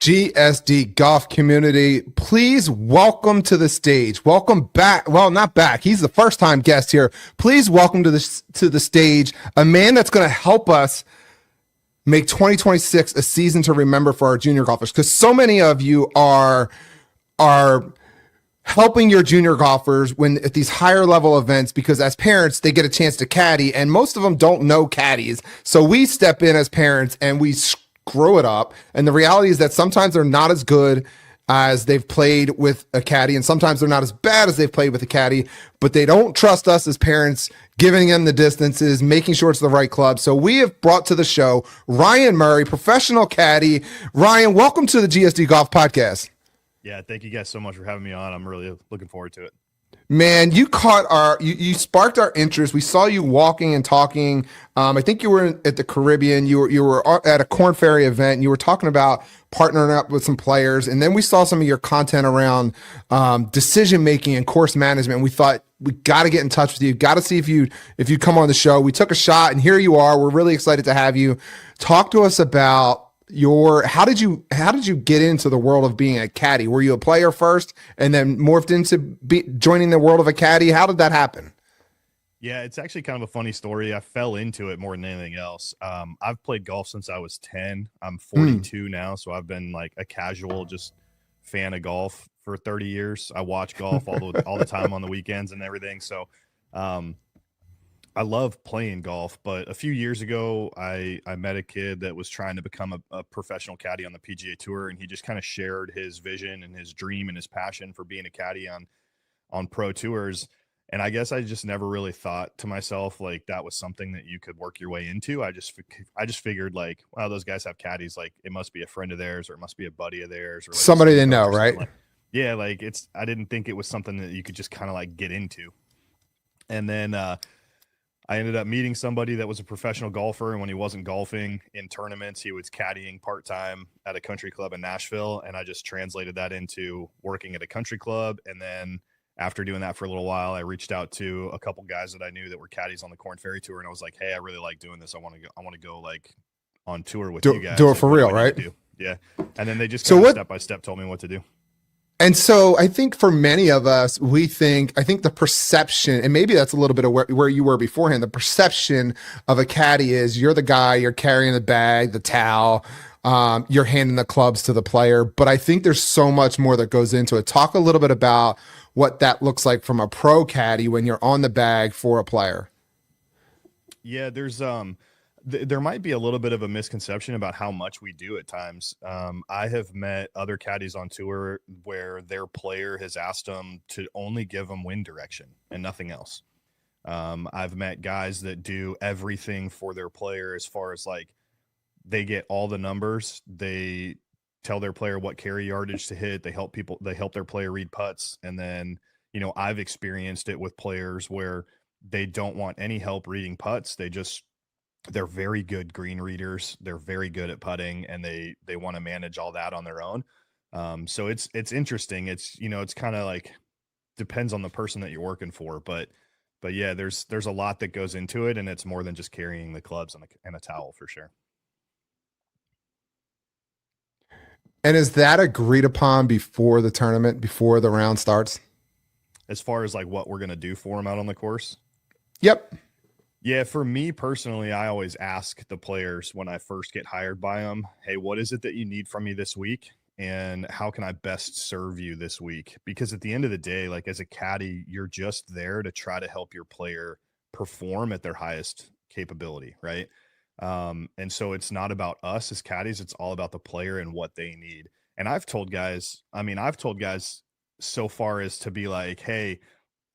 GSD Golf community, please welcome to the stage. Welcome back. Well, not back. He's the first time guest here. Please welcome to the stage a man that's going to help us make 2026 a season to remember for our junior golfers, because so many of you are helping your junior golfers when at these higher level events, because as parents, they get a chance to caddy, and most of them don't know caddies. So we step in as parents and we screw it up. And the reality is that sometimes they're not as good as they've played with a caddy, and sometimes they're not as bad as they've played with a caddy, but they don't trust us as parents, giving them the distances, making sure it's the right club. So we have brought to the show Ryan Murray, professional caddy. Ryan, welcome to the GSD Golf Podcast. Yeah, thank you guys so much for having me on. I'm really looking forward to it. Man, you caught you sparked our interest. We saw you walking and talking. I think you were at the Caribbean. You were at a Corn Ferry event, and you were talking about partnering up with some players. And then we saw some of your content around decision making and course management. And we thought, we got to get in touch with you. Got to see if you come on the show. We took a shot, and here you are. We're really excited to have you. Talk to us about how did you get into the world of being a caddy? Were you a player first and then morphed into joining the world of a caddy? How did that happen? Yeah, it's actually kind of a funny story. I fell into it more than anything else. I've played golf since I was 10. I'm 42 now, so I've been like a casual just fan of golf for 30 years. I watch golf all the time on the weekends and everything. So I love playing golf, but a few years ago, I met a kid that was trying to become a professional caddy on the PGA Tour, and he just kind of shared his vision and his dream and his passion for being a caddy on pro tours. And I guess I just never really thought to myself like that was something that you could work your way into. I just figured like, wow, those guys have caddies, like it must be a friend of theirs, or it must be a buddy of theirs, or like somebody they know, right? Yeah, like I didn't think it was something that you could just kind of like get into. And then I ended up meeting somebody that was a professional golfer, and when he wasn't golfing in tournaments, he was caddying part-time at a country club in Nashville, and I just translated that into working at a country club. And then after doing that for a little while, I reached out to a couple guys that I knew that were caddies on the Corn Ferry Tour, and I was like, hey, I really like doing this. I want to go like on tour with you guys. Do it for real, right? Yeah. And then they just step by step told me what to do. And so I think for many of us, I think the perception, and maybe that's a little bit of where you were beforehand, the perception of a caddy is you're the guy, you're carrying the bag, the towel, you're handing the clubs to the player. But I think there's so much more that goes into it. Talk a little bit about what that looks like from a pro caddy when you're on the bag for a player. Yeah, there's there might be a little bit of a misconception about how much we do at times. I have met other caddies on tour where their player has asked them to only give them wind direction and nothing else. I've met guys that do everything for their player as far as like they get all the numbers. They tell their player what carry yardage to hit. They help their player read putts. And then, I've experienced it with players where they don't want any help reading putts. They're very good green readers. They're very good at putting, and they want to manage all that on their own. So it's interesting. It's kind of like depends on the person that you're working for, but yeah, there's a lot that goes into it, and it's more than just carrying the clubs and a towel for sure. And is that agreed upon before the tournament, before the round starts? As far as like what we're going to do for them out on the course? Yep. Yeah, for me personally, I always ask the players when I first get hired by them, hey, what is it that you need from me this week? And how can I best serve you this week? Because at the end of the day, like as a caddy, you're just there to try to help your player perform at their highest capability, right? And so it's not about us as caddies, it's all about the player and what they need. And I've told guys so far as to be like, hey,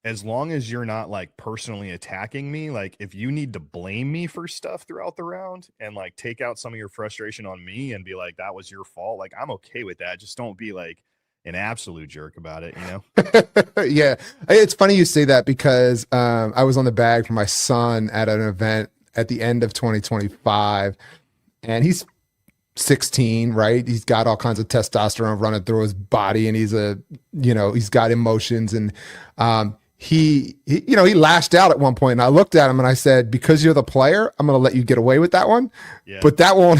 as long as you're not like personally attacking me, like if you need to blame me for stuff throughout the round and like take out some of your frustration on me and be like, that was your fault. Like I'm okay with that. Just don't be like an absolute jerk about it, Yeah. It's funny you say that because I was on the bag for my son at an event at the end of 2025, and he's 16, right? He's got all kinds of testosterone running through his body, and he's got emotions, and he lashed out at one point, and I looked at him and I said, because you're the player, I'm going to let you get away with that one. Yeah. But that won't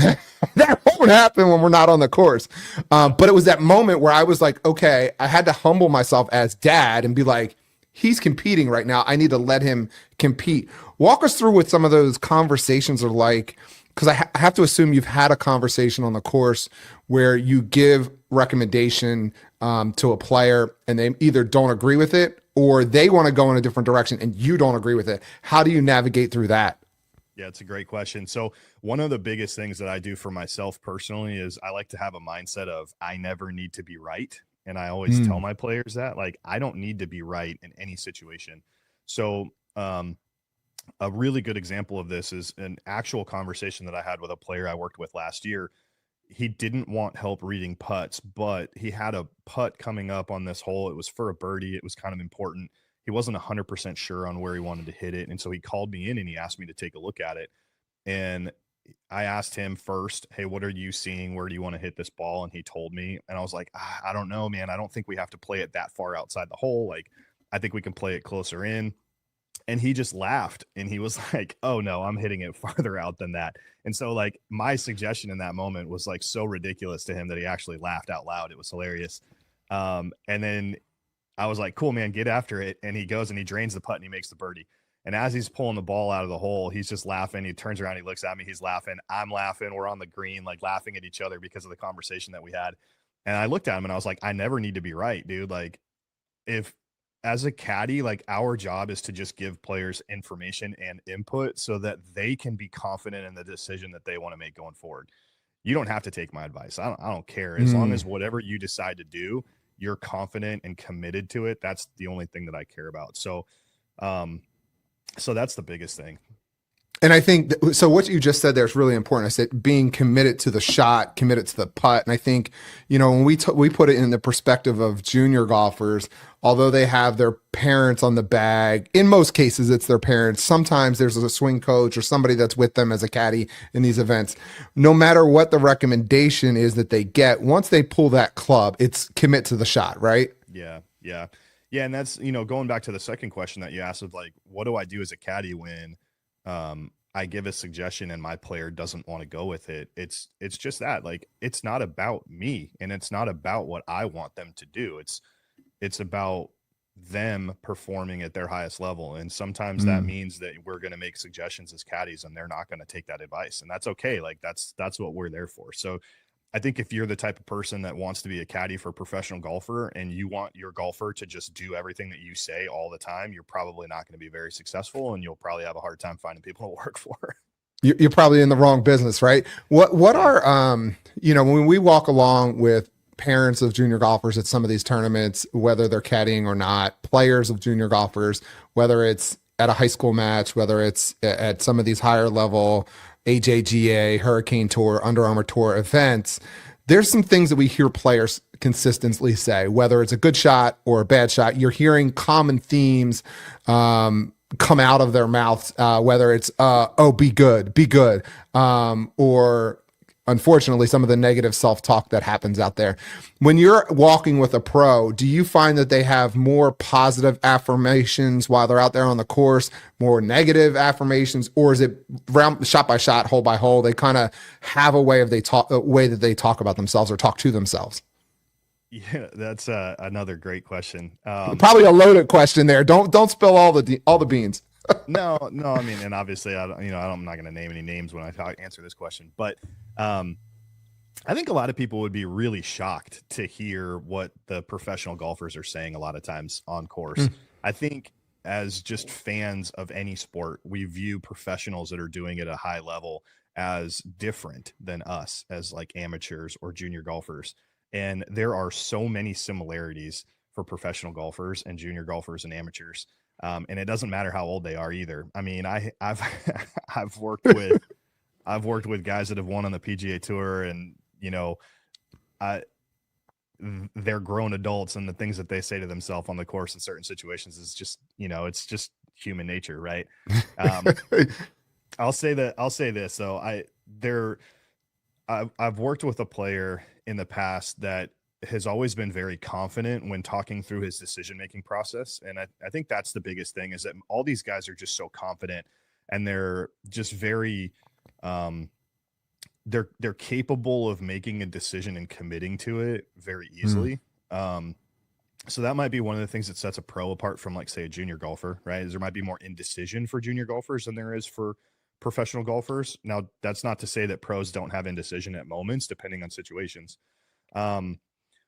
happen when we're not on the course. But it was that moment where I was like, okay, I had to humble myself as dad and be like, he's competing right now. I need to let him compete. Walk us through what some of those conversations are like, because I have to assume you've had a conversation on the course where you give recommendation to a player and they either don't agree with it or they want to go in a different direction and you don't agree with it. How do you navigate through that? Yeah, it's a great question. So one of the biggest things that I do for myself personally is I like to have a mindset of I never need to be right. And I always tell my players that, like, I don't need to be right in any situation. So a really good example of this is an actual conversation that I had with a player I worked with last year. He didn't want help reading putts, but he had a putt coming up on this hole. It was for a birdie. It was kind of important. He wasn't 100% sure on where he wanted to hit it. And so he called me in and he asked me to take a look at it. And I asked him first, hey, what are you seeing? Where do you want to hit this ball? And he told me, and I was like, I don't know, man. I don't think we have to play it that far outside the hole. Like, I think we can play it closer in. And he just laughed and he was like, oh no, I'm hitting it farther out than that. And so like my suggestion in that moment was like so ridiculous to him that he actually laughed out loud. It was hilarious. And then I was like, cool, man, get after it. And he goes and he drains the putt and he makes the birdie. And as he's pulling the ball out of the hole, he's just laughing. He turns around, he looks at me, he's laughing. I'm laughing. We're on the green, like laughing at each other because of the conversation that we had. And I looked at him and I was like, I never need to be right, dude. Like, if as a caddy, like our job is to just give players information and input so that they can be confident in the decision that they want to make going forward. You don't have to take my advice. I don't care. As long as whatever you decide to do, you're confident and committed to it. That's the only thing that I care about. So, so that's the biggest thing. And I think, so what you just said there is really important. I said being committed to the shot, committed to the putt. And I think, when we put it in the perspective of junior golfers, although they have their parents on the bag, in most cases, it's their parents. Sometimes there's a swing coach or somebody that's with them as a caddy in these events. No matter what the recommendation is that they get, once they pull that club, it's commit to the shot, right? Yeah. Yeah. Yeah. And that's, going back to the second question that you asked of like, what do I do as a caddy when, I give a suggestion and my player doesn't want to go with it? It's just that, like, it's not about me and it's not about what I want them to do. It's about them performing at their highest level. And sometimes that means that we're going to make suggestions as caddies and they're not going to take that advice. And that's okay. Like that's what we're there for. So I think if you're the type of person that wants to be a caddy for a professional golfer and you want your golfer to just do everything that you say all the time, you're probably not going to be very successful and you'll probably have a hard time finding people to work for. You're probably in the wrong business, right? What are, when we walk along with parents of junior golfers at some of these tournaments, whether they're caddying or not, players of junior golfers, whether it's at a high school match, whether it's at some of these higher level AJGA, Hurricane Tour, Under Armour Tour events, there's some things that we hear players consistently say, whether it's a good shot or a bad shot. You're hearing common themes come out of their mouths, whether it's, be good, or unfortunately, some of the negative self-talk that happens out there. When you're walking with a pro, do you find that they have more positive affirmations while they're out there on the course, more negative affirmations, or is it round, shot by shot, hole by hole? They kind of have a way that they talk about themselves or talk to themselves. Yeah, that's another great question. Probably a loaded question there. Don't spill all the beans. No. I mean, and obviously, I'm not going to name any names when I answer this question, but I think a lot of people would be really shocked to hear what the professional golfers are saying a lot of times on course. I think as just fans of any sport, we view professionals that are doing it at a high level as different than us as like amateurs or junior golfers. And there are so many similarities for professional golfers and junior golfers and amateurs. And it doesn't matter how old they are either. I mean, I've worked with guys that have won on the PGA Tour, and they're grown adults, and the things that they say to themselves on the course in certain situations is just, it's just human nature, right? I'll say this. So I've worked with a player in the past that has always been very confident when talking through his decision-making process. And I think that's the biggest thing, is that all these guys are just so confident, and they're just very, they're capable of making a decision and committing to it very easily. So that might be one of the things that sets a pro apart from, like, say, a junior golfer, right? Is there might be more indecision for junior golfers than there is for professional golfers. Now, that's not to say that pros don't have indecision at moments, depending on situations.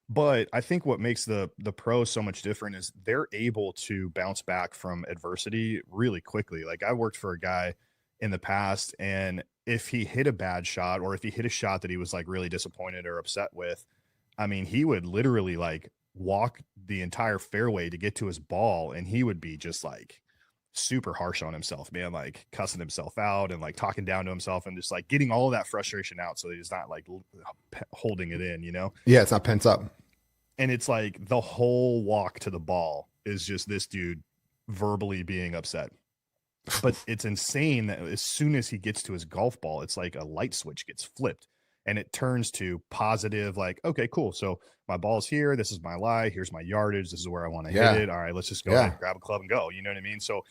But I think what makes the pros so much different is they're able to bounce back from adversity really quickly. Like, I worked for a guy in the past, and if he hit a bad shot, or if he hit a shot that he was like really disappointed or upset with, I mean, he would literally like walk the entire fairway to get to his ball, and he would be just like super harsh on himself, man, like cussing himself out and like talking down to himself, and just like getting all of that frustration out so that he's not like holding it in, you know? Yeah, it's not pent up. And it's like the whole walk to the ball is just this dude verbally being upset. But it's insane that as soon as he gets to his golf ball, it's like a light switch gets flipped, and it turns to positive, like, okay, cool. So my ball's here. This is my lie. Here's my yardage. This is where I want to hit it. All right, let's just go ahead and grab a club and go. You know what I mean? So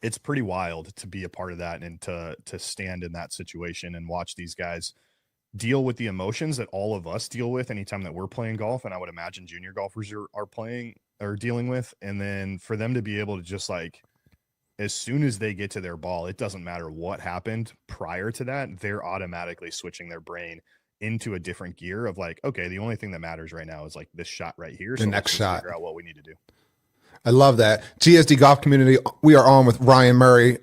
it's pretty wild to be a part of that, and to stand in that situation and watch these guys deal with the emotions that all of us deal with anytime that we're playing golf. And I would imagine junior golfers are playing or dealing with. And then for them to be able to just like, as soon as they get to their ball, it doesn't matter what happened prior to that, they're automatically switching their brain into a different gear of like, okay, the only thing that matters right now is like this shot right here. The next shot. Figure out what we need to do. I love that. GSD Golf Community, we are on with Ryan Murray,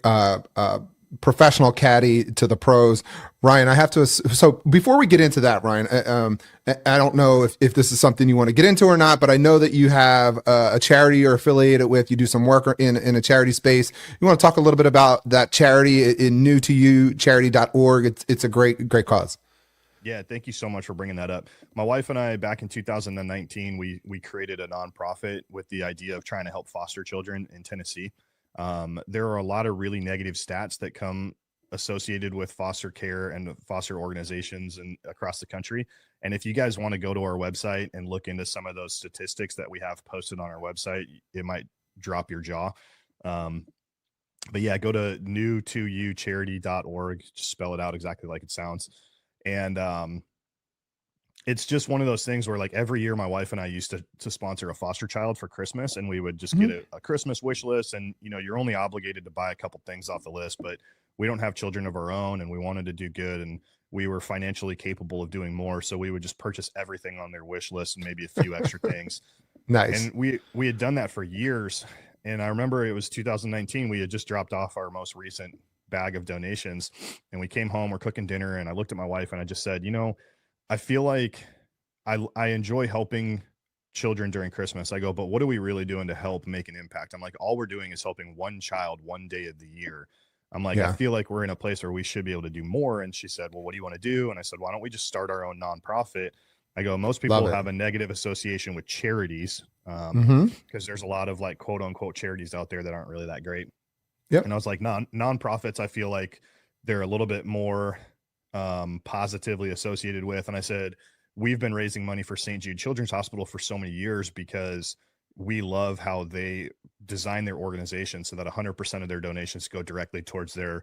professional caddy to the pros. Ryan, I have to, so before we get into that, Ryan, I don't know if this is something you want to get into or not, but I know that you have a charity you're affiliated with. You do some work in a charity space. You want to talk a little bit about that charity in new to you, charity.org. It's a great cause. Yeah, thank you so much for bringing that up. My wife and I, back in 2019, we created a nonprofit with the idea of trying to help foster children in Tennessee. There are a lot of really negative stats that come associated with foster care and foster organizations and across the country. And if you guys want to go to our website and look into some of those statistics that we have posted on our website, it might drop your jaw. But yeah, go to new2ucharity.org, just spell it out exactly like it sounds. And it's just one of those things where, like, every year my wife and I used to sponsor a foster child for Christmas, and we would just get a Christmas wish list. And, you know, you're only obligated to buy a couple things off the list, but we don't have children of our own, and we wanted to do good, and we were financially capable of doing more. So we would just purchase everything on their wish list and maybe a few extra things. Nice. And we had done that for years. And I remember it was 2019. We had just dropped off our most recent bag of donations, and we came home, we're cooking dinner, and I looked at my wife and I just said, you know, I feel like I enjoy helping children during Christmas. I go, but what are we really doing to help make an impact? I'm like, all we're doing is helping one child one day of the year. I'm like, I feel like we're in a place where we should be able to do more. And she said, well, what do you want to do? And I said, why don't we just start our own nonprofit? I go, most people have a negative association with charities, because there's a lot of like quote unquote charities out there that aren't really that great. Yep. And I was like, nonprofits, I feel like they're a little bit more positively associated with. And I said, we've been raising money for St. Jude Children's Hospital for so many years because we love how they design their organization so that 100% of their donations go directly towards their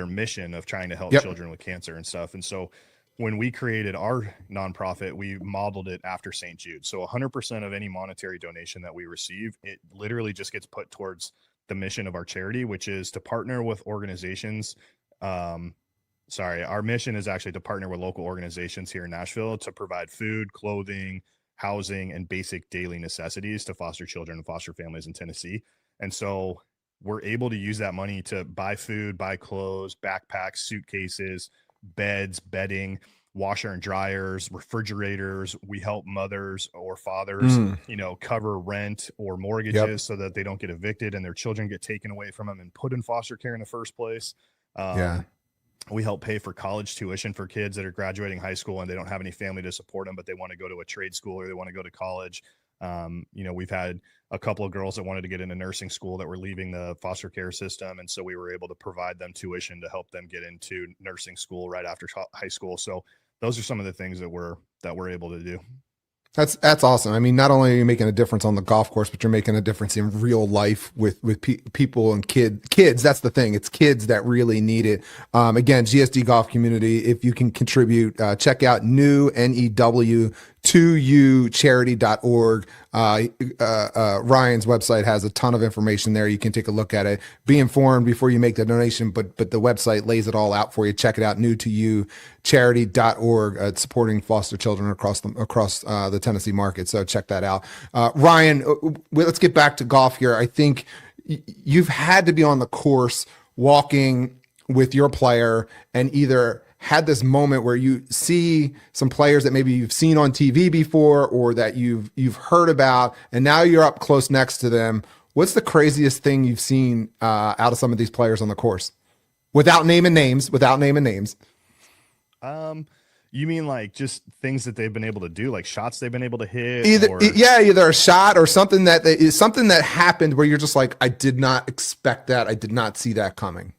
mission of trying to help children with cancer and stuff. And so when we created our nonprofit, we modeled it after St. Jude. So 100% of any monetary donation that we receive, it literally just gets put towards the mission of our charity, which is to partner with organizations. Our mission is actually to partner with local organizations here in Nashville to provide food, clothing, housing, and basic daily necessities to foster children and foster families in Tennessee. And so we're able to use that money to buy food, buy clothes, backpacks, suitcases, beds, bedding, washer and dryers, refrigerators. We help mothers or fathers, you know, cover rent or mortgages so that they don't get evicted and their children get taken away from them and put in foster care in the first place. We help pay for college tuition for kids that are graduating high school and they don't have any family to support them, but they want to go to a trade school or they want to go to college. You know, we've had a couple of girls that wanted to get into nursing school that were leaving the foster care system. And so we were able to provide them tuition to help them get into nursing school right after high school. So those are some of the things that we're able to do. That's awesome. I mean, not only are you making a difference on the golf course, but you're making a difference in real life with people and kids. That's the thing. It's kids that really need it. Again, GSD Golf Community. If you can contribute, check out new charity.org. Ryan's website has a ton of information there. You can take a look at it. Be informed before you make the donation, but the website lays it all out for you. Check it out. Charity.org. Supporting foster children across the Tennessee market. So check that out. Ryan, let's get back to golf here. I think you've had to be on the course walking with your player and either had this moment where you see some players that maybe you've seen on TV before or that you've heard about, and now you're up close next to them. What's the craziest thing you've seen out of some of these players on the course? Without naming names. You mean like just things that they've been able to do, like shots they've been able to hit? Either a shot or something that happened where you're just like, I did not expect that. I did not see that coming.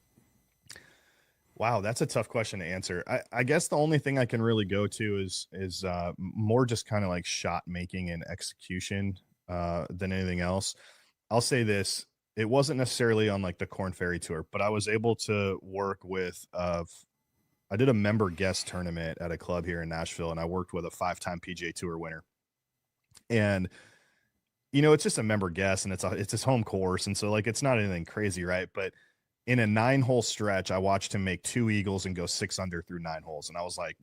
Wow, that's a tough question to answer. I guess the only thing I can really go to is more just kind of like shot making and execution than anything else. I'll say this. It wasn't necessarily on like the Corn Ferry Tour, but I was able to work with I did a member guest tournament at a club here in Nashville, and I worked with a 5-time PGA Tour winner. And it's just a member guest, and it's his home course, and so like it's not anything crazy, right? But in a 9-hole stretch, I watched him make 2 eagles and go 6 under through 9 holes, and I was like,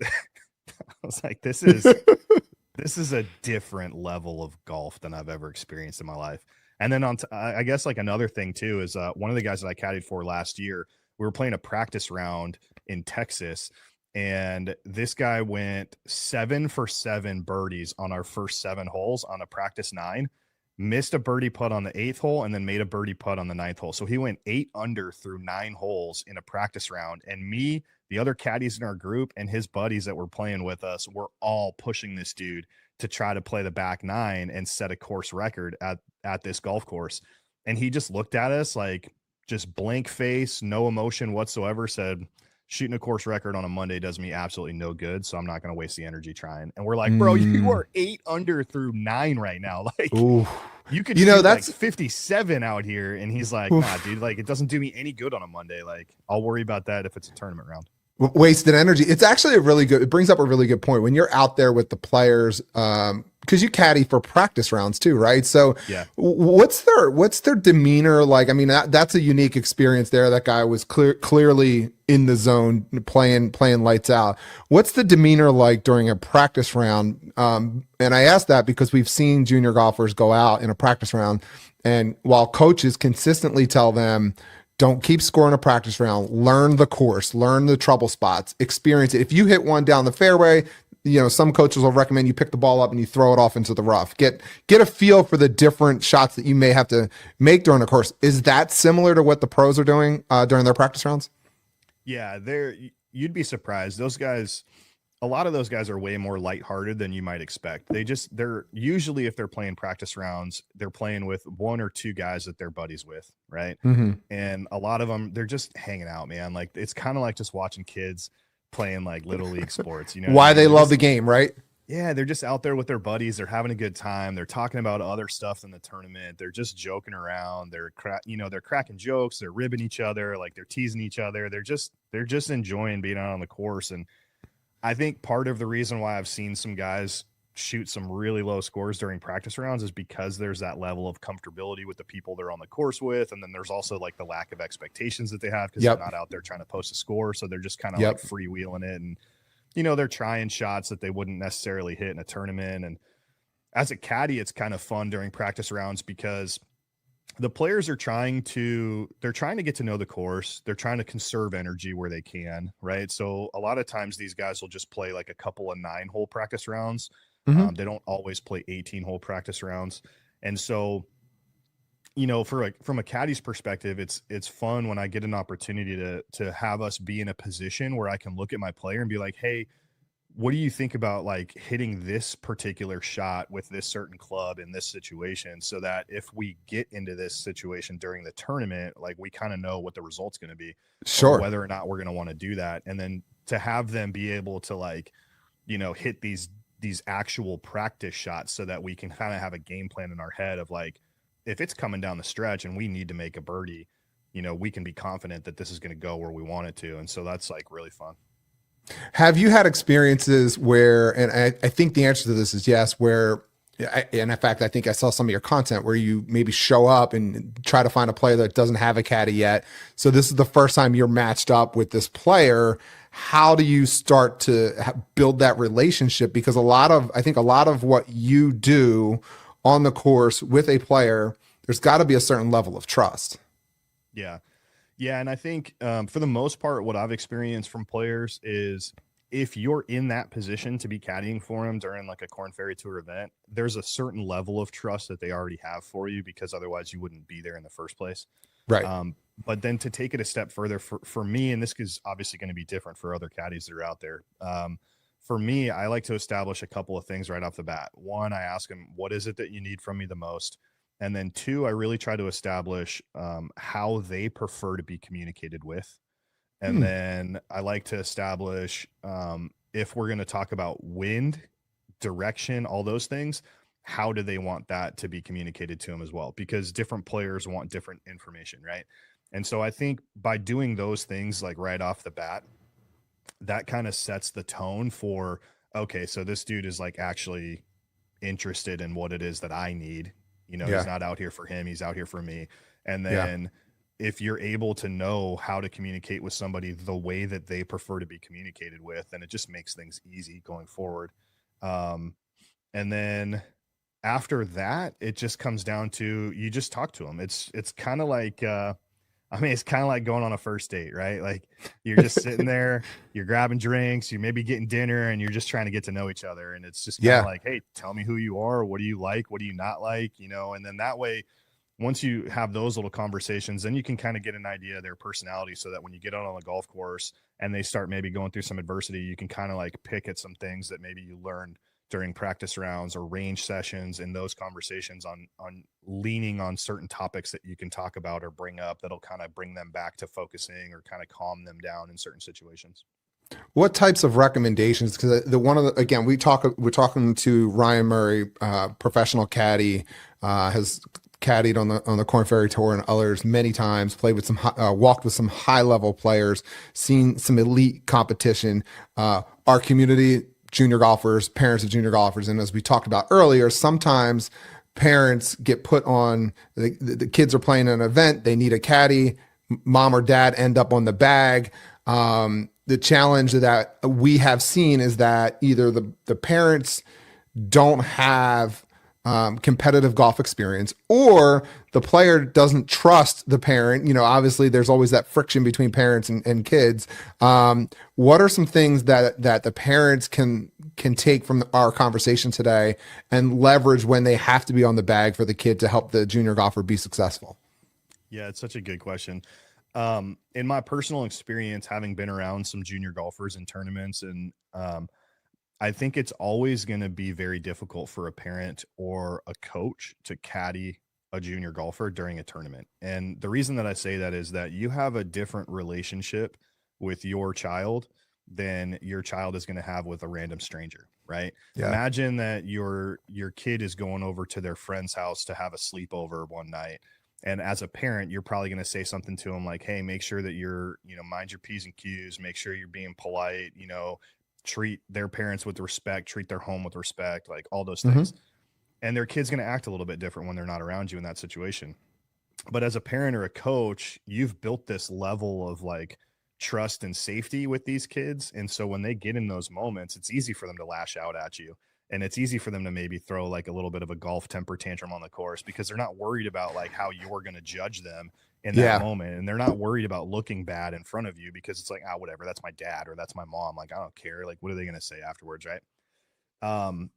this is a different level of golf than I've ever experienced in my life. And then I guess like another thing too is one of the guys that I caddied for last year, we were playing a practice round in Texas, and this guy went 7 for 7 birdies on our first 7 holes on a practice 9, missed a birdie putt on the 8th hole, and then made a birdie putt on the 9th hole. So he went 8 under through 9 holes in a practice round. And me, the other caddies in our group, and his buddies that were playing with us were all pushing this dude to try to play the back 9 and set a course record at this golf course. And he just looked at us like just blank face, no emotion whatsoever, said, shooting a course record on a Monday does me absolutely no good, so I'm not going to waste the energy trying. And we're like, bro, you are 8 under through 9 right now. Like, ooh. You could shoot that's like 57 out here. And he's like, nah, dude, like it doesn't do me any good on a Monday. Like I'll worry about that if it's a tournament round. Wasted energy. It's actually it brings up a really good point when you're out there with the players, because you caddy for practice rounds too, right? So yeah, what's their demeanor like? I mean, that's a unique experience there. That guy was clearly in the zone, playing lights out. What's the demeanor like during a practice round? And I ask that because we've seen junior golfers go out in a practice round, and while coaches consistently tell them, don't keep scoring a practice round. Learn the course, learn the trouble spots, experience it. If you hit one down the fairway, some coaches will recommend you pick the ball up and you throw it off into the rough. Get a feel for the different shots that you may have to make during the course. Is that similar to what the pros are doing during their practice rounds? Yeah, you'd be surprised. Those guys, a lot of those guys are way more lighthearted than you might expect. They're usually, if they're playing practice rounds, they're playing with 1 or 2 guys that they're buddies with, right? Mm-hmm. And a lot of them, they're just hanging out, man. Like it's kind of like just watching kids playing like little league sports. Why they love the game, right? Yeah, they're just out there with their buddies. They're having a good time. They're talking about other stuff in the tournament. They're just joking around. They're cracking jokes. They're ribbing each other, like they're teasing each other. They're just enjoying being out on the course. And I think part of the reason why I've seen some guys shoot some really low scores during practice rounds is because there's that level of comfortability with the people they're on the course with. And then there's also like the lack of expectations that they have because they're not out there trying to post a score. So they're just kind of like freewheeling it. And, they're trying shots that they wouldn't necessarily hit in a tournament. And as a caddy, it's kind of fun during practice rounds because the players are trying to get to know the course. They're trying to conserve energy where they can, right? So a lot of times these guys will just play like a couple of 9-hole practice rounds. Mm-hmm. They don't always play 18-hole practice rounds. And so, from a caddy's perspective, it's fun when I get an opportunity to have us be in a position where I can look at my player and be like, hey, what do you think about like hitting this particular shot with this certain club in this situation so that if we get into this situation during the tournament, like we kind of know what the result's going to be, sure, or whether or not we're going to want to do that. And then to have them be able to like hit these actual practice shots so that we can kind of have a game plan in our head of like, if it's coming down the stretch and we need to make a birdie, we can be confident that this is going to go where we want it to. And so that's like really fun. Have you had experiences where, and I think the answer to this is yes, where, and in fact, I think I saw some of your content where you maybe show up and try to find a player that doesn't have a caddy yet. So this is the first time you're matched up with this player. How do you start to build that relationship? Because I think a lot of what you do on the course with a player, there's got to be a certain level of trust. Yeah. Yeah. And I think for the most part, what I've experienced from players is if you're in that position to be caddying for them during like a Korn Ferry Tour event, there's a certain level of trust that they already have for you, because otherwise you wouldn't be there in the first place. Right. But then to take it a step further for me, and this is obviously going to be different for other caddies that are out there. For me, I like to establish a couple of things right off the bat. One, I ask them, what is it that you need from me the most? And then two, I really try to establish how they prefer to be communicated with. And then I like to establish if we're going to talk about wind, direction, all those things, how do they want that to be communicated to them as well? Because different players want different information, right? And so I think by doing those things like right off the bat, that kind of sets the tone for, okay, so this dude is like actually interested in what it is that I need. He's not out here for him, he's out here for me. And then if you're able to know how to communicate with somebody the way that they prefer to be communicated with, then it just makes things easy going forward. And then after that, it just comes down to, you just talk to them. It's kind of like, it's kind of like going on a first date, right? Like you're just sitting there, you're grabbing drinks, you're maybe getting dinner, and you're just trying to get to know each other. And it's just kind of like, hey, tell me who you are. What do you like? What do you not like? And then that way, once you have those little conversations, then you can kind of get an idea of their personality, so that when you get out on the golf course and they start maybe going through some adversity, you can kind of like pick at some things that maybe you learned during practice rounds or range sessions, in those conversations on leaning on certain topics that you can talk about or bring up that'll kind of bring them back to focusing or kind of calm them down in certain situations. What types of recommendations? Because we're talking to Ryan Murray, professional caddy, has caddied on the Korn Ferry Tour and others many times, played with walked with some high level players, seen some elite competition. Our community, junior golfers, parents of junior golfers, and as we talked about earlier, sometimes parents get put on, the kids are playing an event, they need a caddy, mom or dad end up on the bag. The challenge that we have seen is that either the parents don't have competitive golf experience, or the player doesn't trust the parent. Obviously there's always that friction between parents and kids. What are some things that the parents can take from our conversation today and leverage when they have to be on the bag for the kid to help the junior golfer be successful? Yeah, it's such a good question. In my personal experience, having been around some junior golfers in tournaments, and I think it's always going to be very difficult for a parent or a coach to caddy a junior golfer during a tournament. And the reason that I say that is that you have a different relationship with your child than your child is going to have with a random stranger, right? Yeah. Imagine that your kid is going over to their friend's house to have a sleepover one night. And as a parent, you're probably going to say something to them like, hey, make sure that you're, mind your P's and Q's, make sure you're being polite, treat their parents with respect, treat their home with respect, like all those things. And their kid's going to act a little bit different when they're not around you in that situation. But as a parent or a coach, you've built this level of like trust and safety with these kids. And so when they get in those moments, it's easy for them to lash out at you. And it's easy for them to maybe throw like a little bit of a golf temper tantrum on the course, because they're not worried about like how you're going to judge them in that moment. And they're not worried about looking bad in front of you, because it's like, whatever, that's my dad or that's my mom. Like, I don't care. Like, what are they going to say afterwards? Right.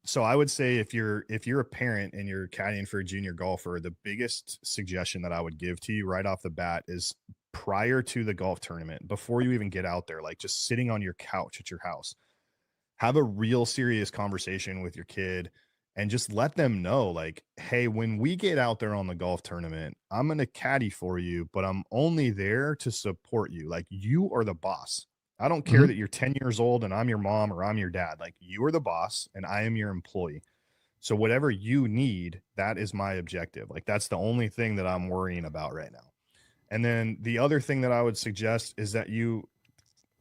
So I would say if you're a parent and you're caddying for a junior golfer, the biggest suggestion that I would give to you right off the bat is prior to the golf tournament, before you even get out there, like just sitting on your couch at your house, have a real serious conversation with your kid and just let them know like, hey, when we get out there on the golf tournament, I'm going to caddy for you, but I'm only there to support you. Like, you are the boss. I don't care that you're 10 years old and I'm your mom or I'm your dad. Like, you are the boss and I am your employee. So whatever you need, that is my objective. Like, that's the only thing that I'm worrying about right now. And then the other thing that I would suggest is that you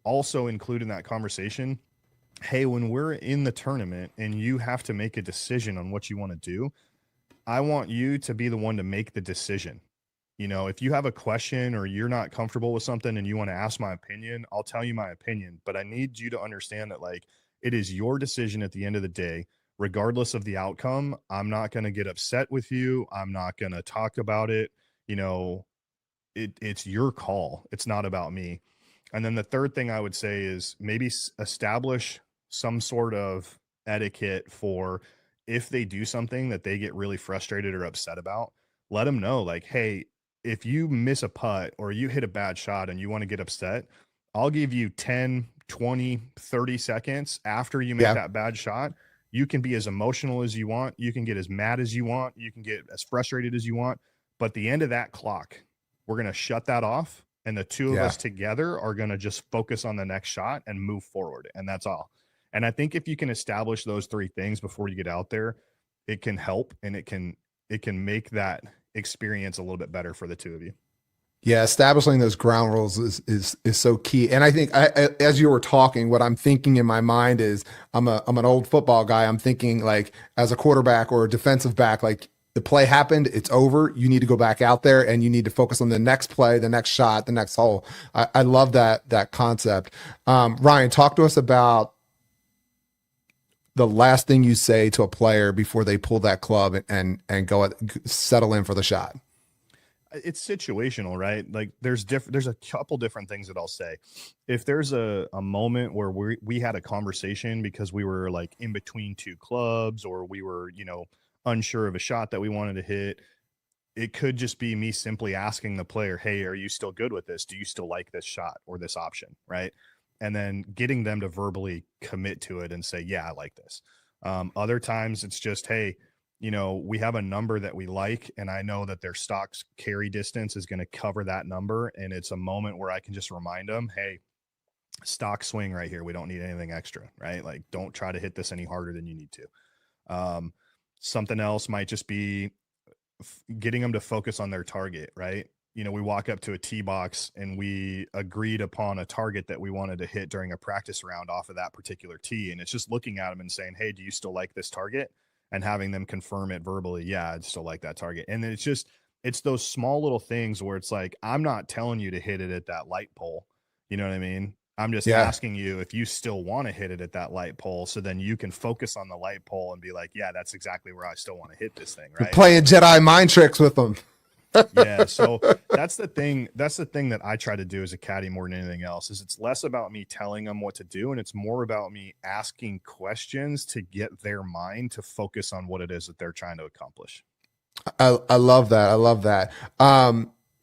also include in that conversation, hey, when we're in the tournament and you have to make a decision on what you want to do, I want you to be the one to make the decision. You know, if you have a question or you're not comfortable with something and you want to ask my opinion, I'll tell you my opinion, but I need you to understand that, like, it is your decision at the end of the day, regardless of the outcome. I'm not going to get upset with you. I'm not going to talk about it. You know, it's your call. It's not about me. And then the third thing I would say is maybe establish some sort of etiquette for if they do something that they get really frustrated or upset about, let them know, like, hey, if you miss a putt or you hit a bad shot and you want to get upset, I'll give you 10, 20, 30 seconds after you make that bad shot. You can be as emotional as you want. You can get as mad as you want. You can get as frustrated as you want. But at the end of that clock, we're going to shut that off. And the two of us together are going to just focus on the next shot and move forward. And that's all. And I think if you can establish those three things before you get out there, it can help, and it can make that experience a little bit better for the two of you. Yeah, establishing those ground rules is so key. And I think as you were talking, what I'm thinking in my mind is I'm an old football guy. I'm thinking, like, as a quarterback or a defensive back, like, the play happened, it's over. You need to go back out there and you need to focus on the next play, the next shot, the next hole. I love that concept. Ryan, talk to us about the last thing you say to a player before they pull that club and go settle in for the shot. It's situational, right? Like, there's a couple different things that I'll say. If there's a moment where we had a conversation because we were, like, in between two clubs, or we were, you know, unsure of a shot that we wanted to hit, it could just be me simply asking the player, hey, are you still good with this? Do you still like this shot or this option? Right. And then getting them to verbally commit to it and say, yeah, I like this. Other times it's just, hey, you know, we have a number that we like, and I know that their stock's carry distance is going to cover that number. And it's a moment where I can just remind them, hey, stock swing right here. We don't need anything extra, right? Like, don't try to hit this any harder than you need to. Something else might just be getting them to focus on their target, right? You know, we walk up to a tee box and we agreed upon a target that we wanted to hit during a practice round off of that particular tee. And it's just looking at them and saying, hey, do you still like this target? And having them confirm it verbally. Yeah, I'd still like that target. And then it's those small little things where it's like, I'm not telling you to hit it at that light pole. You know what I mean? I'm just asking you if you still want to hit it at that light pole, so then you can focus on the light pole and be like, yeah, that's exactly where I still want to hit this thing, right? You're playing Jedi mind tricks with them. Yeah, so that's the thing that I try to do as a caddy more than anything else, is it's less about me telling them what to do, and it's more about me asking questions to get their mind to focus on what it is that they're trying to accomplish. I love that. I love that.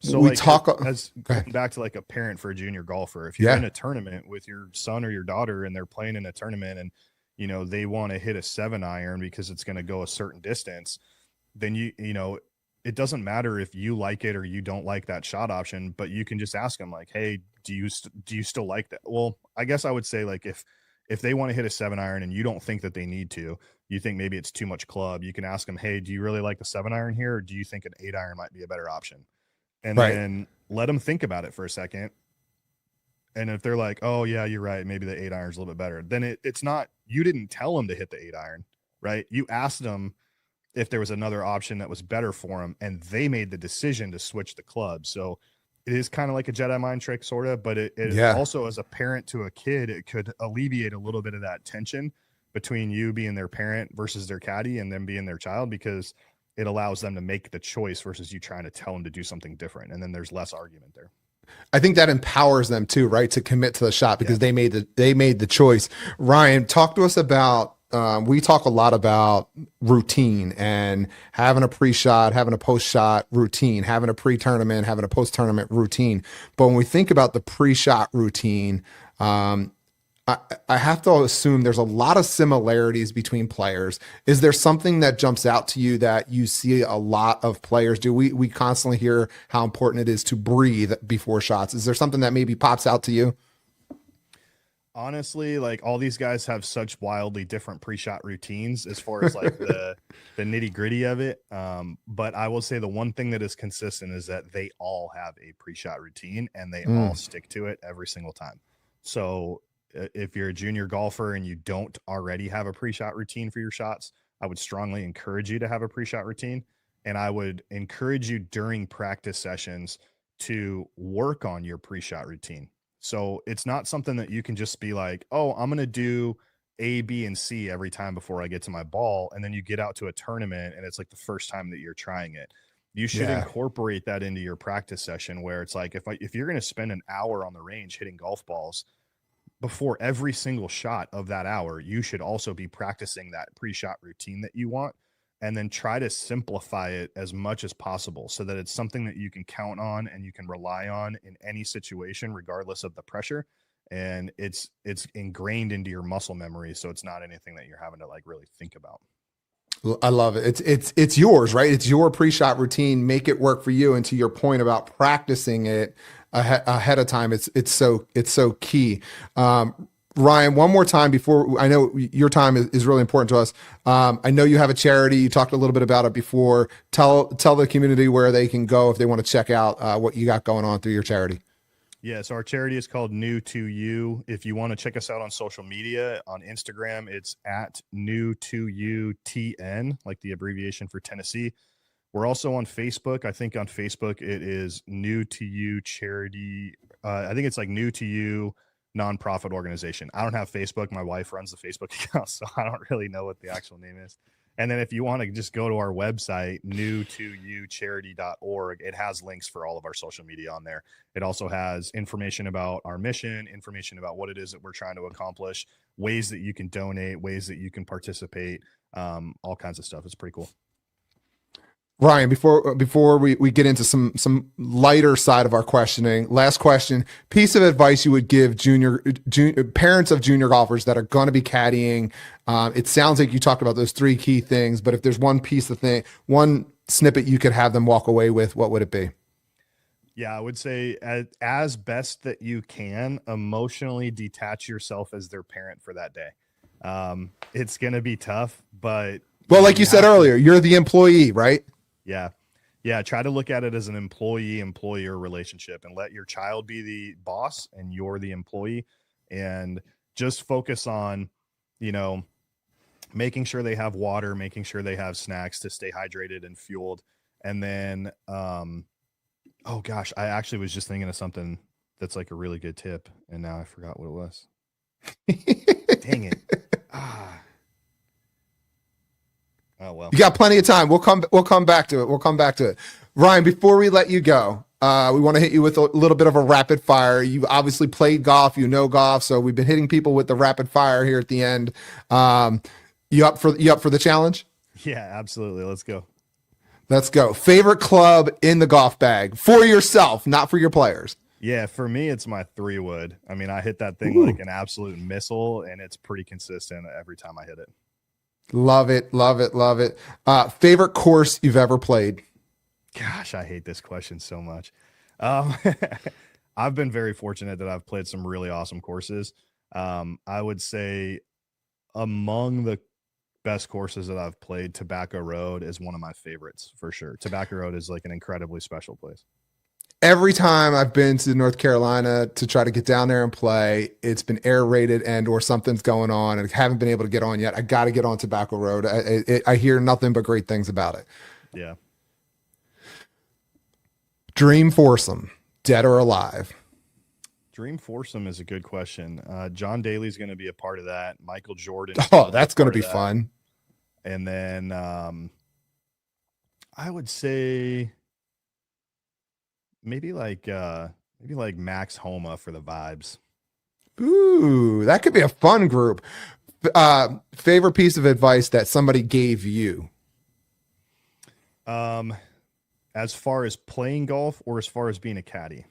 So we like, talk as going back to like a parent for a junior golfer, if you're in a tournament with your son or your daughter and they're playing in a tournament and, you know, they want to hit a 7-iron because it's going to go a certain distance, then you know, it doesn't matter if you like it or you don't like that shot option, but you can just ask them, like, hey, do you still like that? Well, I guess I would say, like, if they want to hit a 7-iron and you don't think that they need to, you think maybe it's too much club, you can ask them, hey, do you really like the 7-iron here? Or do you think an 8-iron might be a better option? And then let them think about it for a second. And if they're like, oh yeah, you're right, maybe the 8-iron is a little bit better, then it's not, you didn't tell them to hit the 8-iron, right? You asked them if there was another option that was better for them, and they made the decision to switch the club. So it is kind of like a Jedi mind trick, sort of, but it also, as a parent to a kid, it could alleviate a little bit of that tension between you being their parent versus their caddy and them being their child, because it allows them to make the choice versus you trying to tell them to do something different. And then there's less argument there. I think that empowers them too, right? To commit to the shot because they made the choice. Ryan, talk to us about, we talk a lot about routine and having a pre-shot, having a post-shot routine, having a pre-tournament, having a post-tournament routine. But when we think about the pre-shot routine, I have to assume there's a lot of similarities between players. Is there something that jumps out to you that you see a lot of players do? We constantly hear how important it is to breathe before shots. Is there something that maybe pops out to you? honestly, like all these guys have such wildly different pre-shot routines as far as like the nitty-gritty of it. But I will say the one thing that is consistent is that they all have a pre-shot routine and they all stick to it every single time. So if you're a junior golfer and you don't already have a pre-shot routine for your shots, I would strongly encourage you to have a pre-shot routine. And I would encourage you during practice sessions to work on your pre-shot routine. So it's not something that you can just be like, oh, I'm going to do A, B, and C every time before I get to my ball. And then you get out to a tournament and it's like the first time that you're trying it. You should incorporate that into your practice session where it's like, if you're going to spend an hour on the range hitting golf balls, before every single shot of that hour, you should also be practicing that pre-shot routine that you want, and then try to simplify it as much as possible so that it's something that you can count on and you can rely on in any situation, regardless of the pressure. And it's ingrained into your muscle memory. So it's not anything that you're having to like really think about. I love it. It's yours, right? It's your pre-shot routine. Make it work for you. And to your point about practicing it ahead of time, it's so key. Ryan, one more time before, I know your time is really important to us. I know you have a charity. You talked a little bit about it before. Tell the community where they can go if they want to check out what you got going on through your charity. Yeah, so our charity is called New to You. If you want to check us out on social media, on Instagram, it's at New to You TN, like the abbreviation for Tennessee. We're also on Facebook. I think on Facebook it is New to You Charity. I think it's like New to You Nonprofit Organization. I don't have Facebook. My wife runs the Facebook account, so I don't really know what the actual name is. And then if you want to just go to our website, newtoyoucharity.org, it has links for all of our social media on there. It also has information about our mission, information about what it is that we're trying to accomplish, ways that you can donate, ways that you can participate, all kinds of stuff. It's pretty cool. Ryan, before we get into some lighter side of our questioning, last question, piece of advice you would give junior parents of junior golfers that are going to be caddying. It sounds like you talked about those three key things, but if there's one one snippet you could have them walk away with, what would it be? Yeah, I would say as best that you can, emotionally detach yourself as their parent for that day. It's going to be tough, but well, like you said earlier, you're the employee, right? Yeah. Try to look at it as an employee-employer relationship and let your child be the boss and you're the employee, and just focus on, making sure they have water, making sure they have snacks to stay hydrated and fueled. And then, oh gosh, I actually was just thinking of something that's like a really good tip, and now I forgot what it was. Dang it. Oh, well, you got plenty of time. We'll come back to it. Ryan, before we let you go, we want to hit you with a little bit of a rapid fire. You obviously played golf, golf. So we've been hitting people with the rapid fire here at the end. You up for the challenge? Yeah, absolutely. Let's go. Favorite club in the golf bag for yourself, not for your players. Yeah, for me, it's my 3-wood. I mean, I hit that thing like an absolute missile, and it's pretty consistent every time I hit it. Love it. Favorite course you've ever played? Gosh, I hate this question so much. I've been very fortunate that I've played some really awesome courses. I would say among the best courses that I've played, Tobacco Road is one of my favorites for sure. Tobacco Road is like an incredibly special place. Every time I've been to North Carolina to try to get down there and play, it's been air raided or something's going on, and I haven't been able to get on yet. I got to get on Tobacco Road. I hear nothing but great things about it. Yeah. Dream foursome, dead or alive? Dream foursome is a good question. John Daly's going to be a part of that. Michael Jordan. Oh, that's going to be fun. And then I would say maybe like Max Homa for the vibes. Ooh, that could be a fun group. Favorite piece of advice that somebody gave you? As far as playing golf or as far as being a caddy?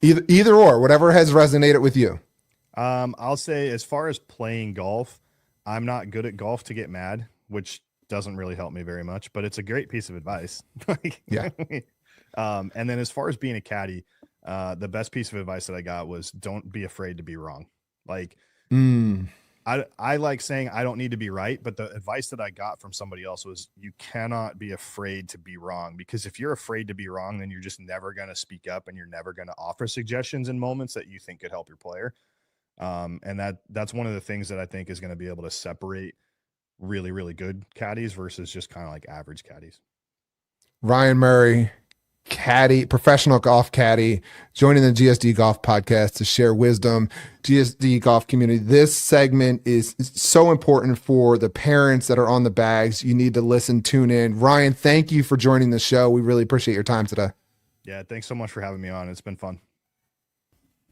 Either or, whatever has resonated with you. I'll say as far as playing golf, I'm not good at golf to get mad, which doesn't really help me very much, but it's a great piece of advice. Yeah. And then as far as being a caddy, the best piece of advice that I got was don't be afraid to be wrong. Like Mm. I like saying I don't need to be right, but the advice that I got from somebody else was you cannot be afraid to be wrong, because if you're afraid to be wrong, then you're just never going to speak up and you're never going to offer suggestions in moments that you think could help your player. And that's one of the things that I think is going to be able to separate really, really good caddies versus just kind of like average caddies. Ryan Murray, caddy, professional golf caddy, joining the GSD Golf Podcast to share wisdom. GSD Golf community, this segment is so important for the parents that are on the bags. You need to listen, tune in. Ryan, thank you for joining the show. We really appreciate your time today. Yeah, thanks so much for having me on. It's been fun.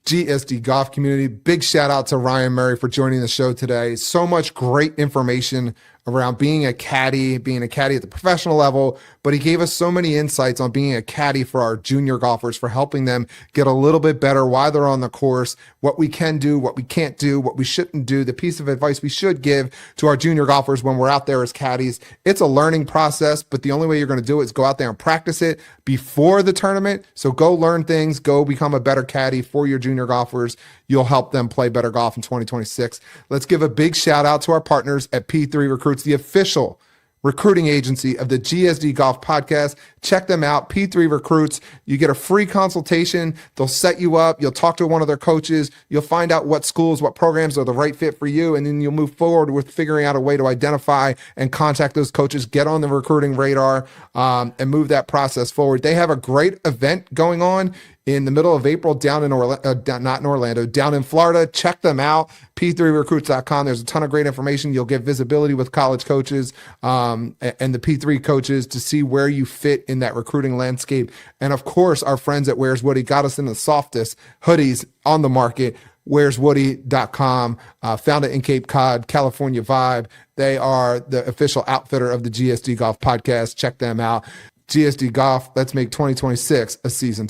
GSD Golf community, big shout out to Ryan Murray for joining the show today. So much great information around being a caddy at the professional level, but he gave us so many insights on being a caddy for our junior golfers, for helping them get a little bit better while they're on the course, what we can do, what we can't do, what we shouldn't do, the piece of advice we should give to our junior golfers when we're out there as caddies. It's a learning process, but the only way you're going to do it is go out there and practice it before the tournament. So go learn things, go become a better caddy for your junior golfers. You'll help them play better golf in 2026. Let's give a big shout out to our partners at P3 Recruits, the official recruiting agency of the GSD Golf Podcast. Check them out, P3 Recruits. You get a free consultation. They'll set you up. You'll talk to one of their coaches. You'll find out what schools, what programs are the right fit for you, and then you'll move forward with figuring out a way to identify and contact those coaches, get on the recruiting radar, and move that process forward. They have a great event going on in the middle of April down in not in Orlando, down in Florida. Check them out, p3recruits.com. There's a ton of great information. You'll get visibility with college coaches and the P3 coaches to see where you fit in that recruiting landscape. And of course, our friends at Where's Woody got us in the softest hoodies on the market. where'swoody.com, found it in Cape Cod, California Vibe. They are the official outfitter of the GSD Golf Podcast. Check them out. GSD Golf, let's make 2026 a season